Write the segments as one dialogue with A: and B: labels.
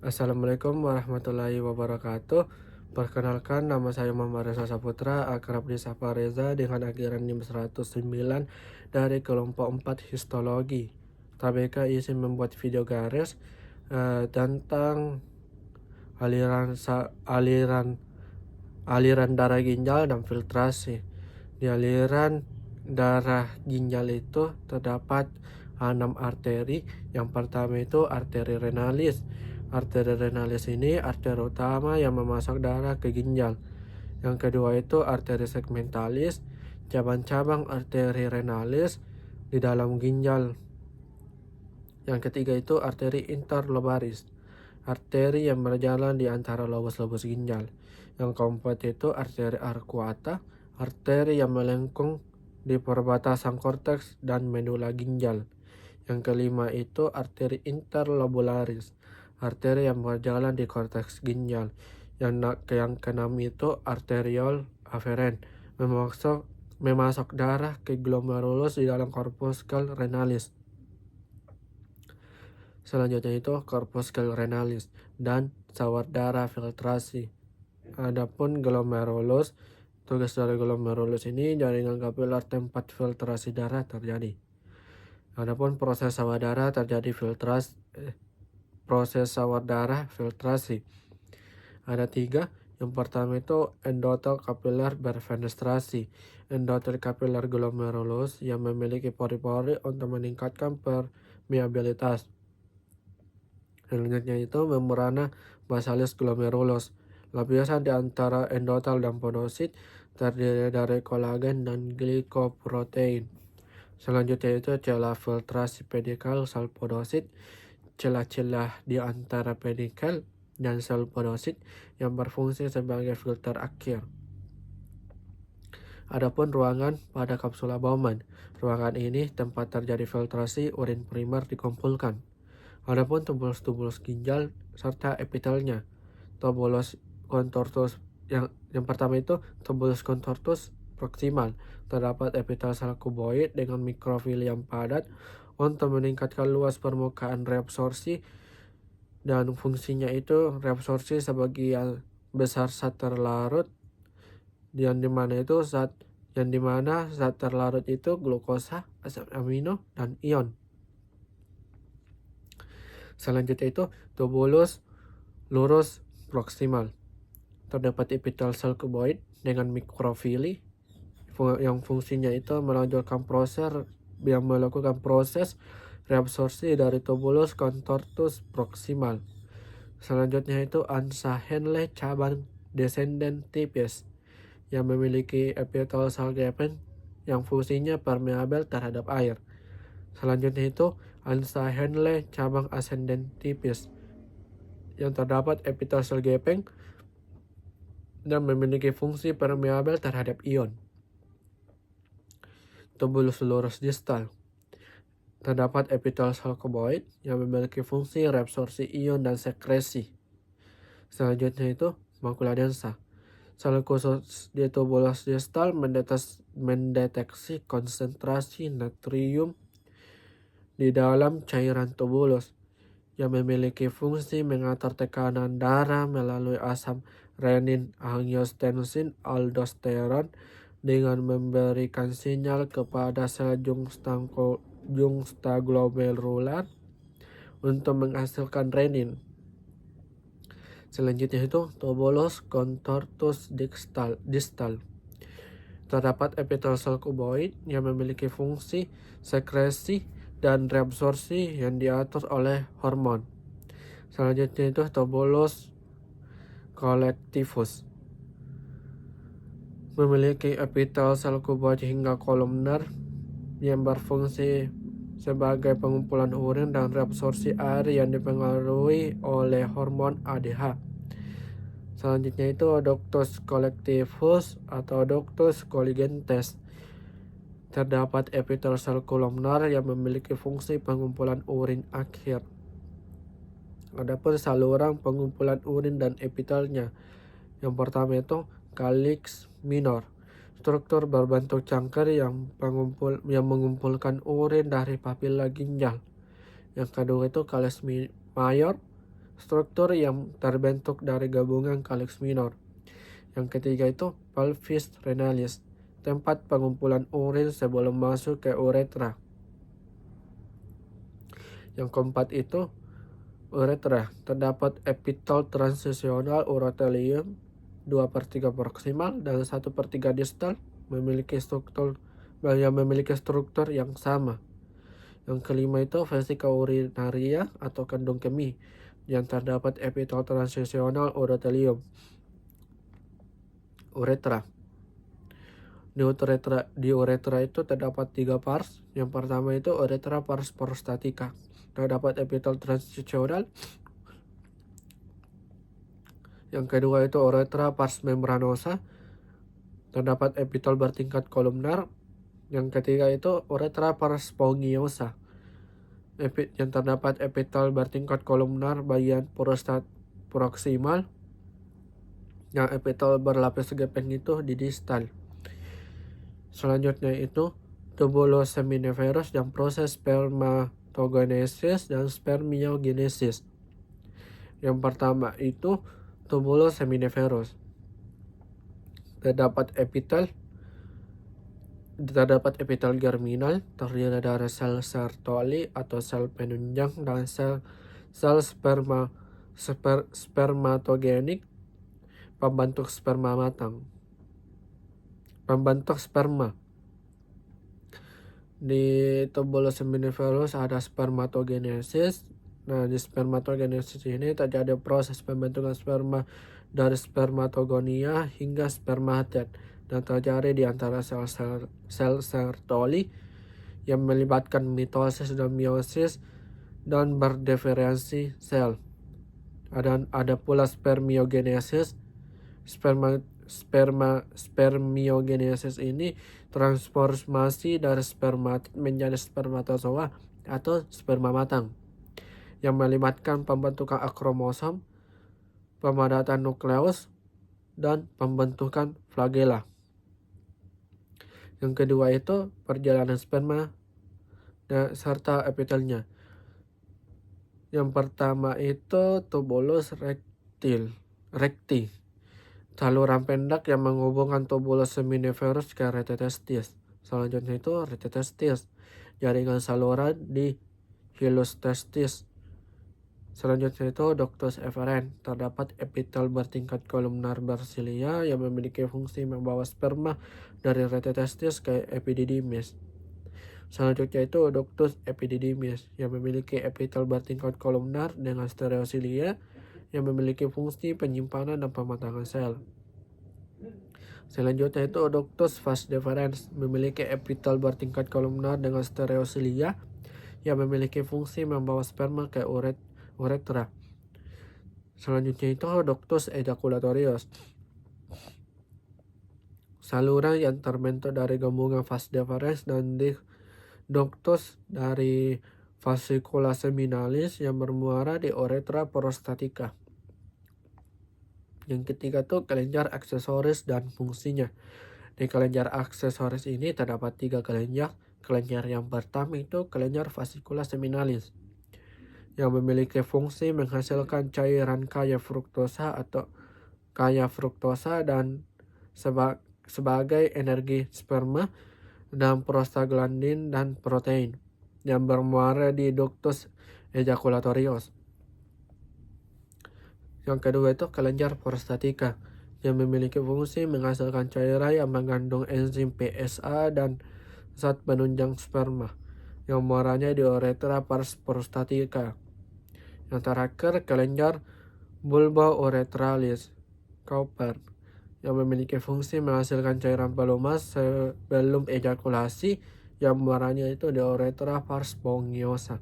A: Assalamualaikum warahmatullahi wabarakatuh. Perkenalkan, nama saya Muhammad Reza Saputra, akrab disapa Reza, dengan akhiran NIM 109 dari kelompok 4 histologi. TBK izin membuat video garis tentang aliran darah ginjal dan filtrasi. Di aliran darah ginjal itu terdapat 6 arteri. Yang pertama itu arteri renalis. Arteri renalis ini arteri utama yang memasok darah ke ginjal. Yang kedua itu arteri segmentalis, cabang-cabang arteri renalis di dalam ginjal. Yang ketiga itu arteri interlobaris, arteri yang berjalan di antara lobus-lobus ginjal. Yang keempat itu arteri arcuata, arteri yang melengkung di perbatasan korteks dan medula ginjal. Yang kelima itu arteri interlobularis, arteri yang berjalan di korteks ginjal. Yang keenam itu arteriol aferen, memasok darah ke glomerulus di dalam corpuscle renalis. Selanjutnya itu corpuscle renalis dan sawar darah filtrasi. Adapun glomerulus, tugas dari glomerulus ini jaringan kapiler tempat filtrasi darah terjadi. Adapun proses sawar darah terjadi proses sawar darah filtrasi. Ada 3. Yang pertama itu endotel kapiler berfenestrasi. Endotel kapiler glomerulus yang memiliki pori-pori untuk meningkatkan permeabilitas. Selanjutnya itu membrana basalis glomerulus. Lapisan di antara endotel dan podosit terdiri dari kolagen dan glikoprotein. Selanjutnya itu celah filtrasi pedikal sel podosit. Celah-celah di antara pedikal dan sel podosit yang berfungsi sebagai filter akhir. Adapun ruangan pada kapsula Bowman. Ruangan ini tempat terjadi filtrasi urin primer dikumpulkan. Adapun tubulus-tubulus ginjal serta epitelnya. Tubulus contortus yang pertama itu tubulus contortus proximal. Terdapat epitel sel kuboid dengan mikrofili yang padat untuk meningkatkan luas permukaan reabsorpsi, dan fungsinya itu reabsorpsi sebagian besar zat terlarut, yang dimana zat terlarut itu glukosa, asam amino, dan ion. Selanjutnya itu tubulus lurus proximal. Terdapat epitel sel kuboid dengan mikrofili yang fungsinya itu melakukan proses reabsorpsi dari tubulus contortus proximal. Selanjutnya itu ansa Henle cabang descendent tipis yang memiliki epitel sel gepeng yang fungsinya permeabel terhadap air. Selanjutnya itu ansa Henle cabang ascendent tipis yang terdapat epitel sel gepeng dan memiliki fungsi permeabel terhadap ion. Tubulus lurus distal. Terdapat epitel sel kuboid yang memiliki fungsi reabsorpsi ion dan sekresi. Selanjutnya itu makula densa. Sel khusus di tubulus distal mendeteksi konsentrasi natrium di dalam cairan tubulus yang memiliki fungsi mengatur tekanan darah melalui asam renin, angiotensin, aldosteron dengan memberikan sinyal kepada sel juxtaglomerular untuk menghasilkan renin. Selanjutnya itu tubulus contortus distal. Terdapat epitel sel kuboid yang memiliki fungsi sekresi dan reabsorpsi yang diatur oleh hormon. Selanjutnya itu tubulus collectivus. Memiliki epitel sel kuboid hingga kolumner yang berfungsi sebagai pengumpulan urin dan reabsorpsi air yang dipengaruhi oleh hormon ADH. Selanjutnya itu ductus collectivus atau ductus colligentes. Terdapat epitel sel kolumnar yang memiliki fungsi pengumpulan urin akhir. Adapun saluran pengumpulan urin dan epitelnya. Yang pertama itu calyx minor. Struktur berbentuk cangkir yang mengumpulkan urin dari papila ginjal. Yang kedua itu calyx mayor. struktur yang terbentuk dari gabungan calyx minor. Yang ketiga itu pelvis renalis, tempat pengumpulan urin sebelum masuk ke uretra. Yang keempat itu uretra, terdapat epitel transisional urethelium 2/3 proksimal dan 1/3 distal memiliki struktur yang sama. Yang kelima itu vesika urinaria atau kandung kemih yang terdapat epitel transisional urethelium uretra. Di uretra itu terdapat 3 pars. Yang pertama itu uretra pars prostatica, terdapat epitel transisional. Yang kedua itu uretra pars membranosa, terdapat epitel bertingkat kolumnar. Yang ketiga itu uretra pars spongiosa, yang terdapat epitel bertingkat kolumnar bagian prostat proksimal. Yang epitel berlapis gepeng itu di distal. Selanjutnya itu tubulus seminiferus yang proses spermatogenesis dan spermiogenesis. Yang pertama itu tubulus seminiferus, terdapat epitel germinal terdiri dari sel Sertoli atau sel penunjang dan sel spermatogenik pembentuk sperma. Di tubulus seminiferus ada spermatogenesis. Nah, di spermatogenesis ini terjadi proses pembentukan sperma dari spermatogonia hingga spermated dan terjadi di antara sel Sertoli yang melibatkan mitosis dan meiosis dan berdiferensiasi sel. Ada pula spermiogenesis. Spermiogenesis ini transformasi dari spermatid menjadi spermatozoa atau sperma matang yang melibatkan pembentukan akromosom, pemadatan nukleus, dan pembentukan flagela. Yang kedua itu perjalanan sperma serta epitelnya. Yang pertama itu tubulus recti, saluran pendek yang menghubungkan tubulus seminiferus ke rete testis. Selanjutnya itu rete testis, jaringan saluran di hilus testis. Selanjutnya itu ductus efferens, terdapat epitel bertingkat kolumnar bersilia yang memiliki fungsi membawa sperma dari rete testis ke epididymis. Selanjutnya itu ductus epididymis yang memiliki epitel bertingkat kolumnar dengan stereosilia yang memiliki fungsi penyimpanan dan pematangan sel. Selanjutnya itu ductus vas deferens memiliki epitel bertingkat kolumnar dengan stereosilia yang memiliki fungsi membawa sperma ke uretra. Selanjutnya itu ductus ejaculatorius, saluran yang terbentuk dari gabungan vas deferens dan ductus dari fascicula seminalis yang bermuara di uretra prostatica. Yang ketiga itu kelenjar aksesoris dan fungsinya. Di kelenjar aksesoris ini terdapat 3 kelenjar. Kelenjar yang pertama itu kelenjar fascicula seminalis yang memiliki fungsi menghasilkan cairan kaya fruktosa dan sebagai energi sperma dan prostaglandin dan protein yang bermuara di ductus ejaculatorius. Yang kedua itu kelenjar prostatica yang memiliki fungsi menghasilkan cairan yang mengandung enzim PSA dan zat penunjang sperma yang muaranya di uretra pars prostatica. Yang terakhir kelenjar bulbouretralis Cowper yang memiliki fungsi menghasilkan cairan pelumas sebelum ejakulasi yang muaranya itu di uretra pars spongiosa.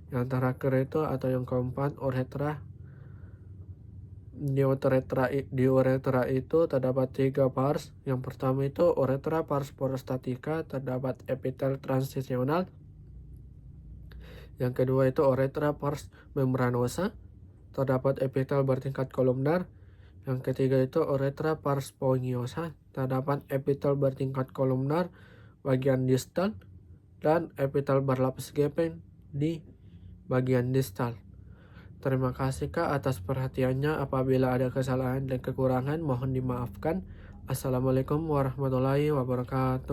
A: Yang terakhir itu atau yang keempat di uretra itu terdapat 3 pars. Yang pertama itu uretra pars prostatica, terdapat epitel transisional. Yang kedua itu uretra pars membranosa, terdapat epitel bertingkat kolumnar. Yang ketiga itu uretra pars spongiosa, terdapat epitel bertingkat kolumnar bagian distal dan epitel berlapis gepeng di bagian distal. Terima kasih Kak atas perhatiannya. Apabila ada kesalahan dan kekurangan mohon dimaafkan. Assalamualaikum warahmatullahi wabarakatuh.